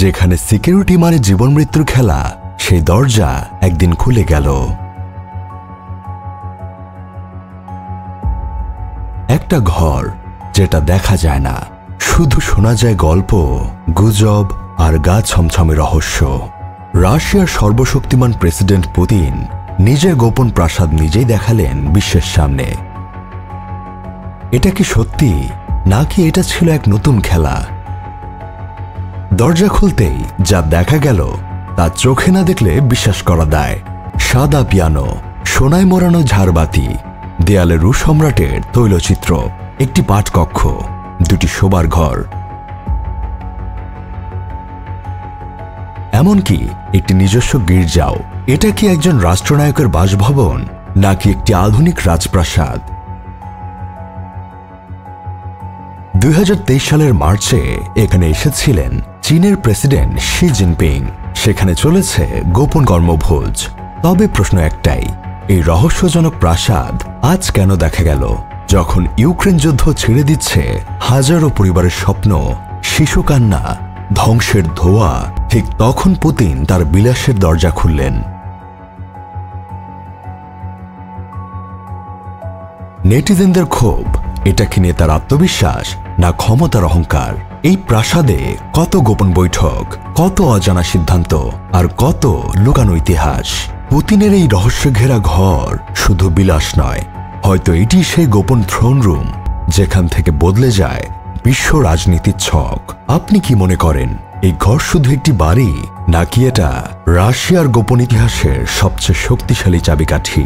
যেখানে সিকিউরিটি মানে জীবন মৃত্যুর খেলা, সেই দরজা একদিন খুলে গেল। একটা ঘর যেটা দেখা যায় না, শুধু শোনা যায় গল্প, গুজব আর গা ছমছমে রহস্য। রাশিয়ার সর্বশক্তিমান প্রেসিডেন্ট পুতিন নিজের গোপন প্রাসাদ নিজেই দেখালেন বিশ্বের সামনে। এটা কি সত্যি, নাকি এটা ছিল এক নতুন খেলা? দরজা খুলতেই যা দেখা গেল তা চোখে না দেখলে বিশ্বাস করা দায়। সাদা পিয়ানো, সোনায় মোড়ানো ঝাড়বাতি, দেয়ালে রুশ সম্রাটের তৈলচিত্র, একটি পাঠকক্ষ, দুটি শোবার ঘর, এমনকি একটি নিজস্ব গির্জাও। এটা কি একজন রাষ্ট্রনায়কের বাসভবন, নাকি একটি আধুনিক রাজপ্রাসাদ? 2023 সালের মার্চে এখানে এসেছিলেন চীনের প্রেসিডেন্ট শি জিনপিং। সেখানে চলেছে গোপন কর্মভোজ। তবে প্রশ্ন একটাই, এই রহস্যজনক প্রাসাদ আজ কেন দেখা গেল? যখন ইউক্রেন যুদ্ধ ছেড়ে দিচ্ছে হাজারো পরিবারের স্বপ্ন, শিশু কান্না, ধ্বংসের ধোঁয়া, ঠিক তখন পুতিন তার বিলাসের দরজা খুললেন। নেটিজেনদের ক্ষোভ, এটা কি নেতার আত্মবিশ্বাস না ক্ষমতার অহংকার? এই প্রাসাদে কত গোপন বৈঠক, কত অজানা সিদ্ধান্ত আর কত লুকানো ইতিহাস। পুতিনের এই রহস্য ঘেরা ঘর শুধু বিলাস নয়, হয়তো এটি সেই গোপন থ্রোন রুম যেখান থেকে বদলে যায় বিশ্ব রাজনীতির ছক। আপনি কি মনে করেন, এই ঘর শুধু একটি বাড়ি, নাকি এটা রাশিয়ার গোপন ইতিহাসের সবচেয়ে শক্তিশালী চাবিকাঠি?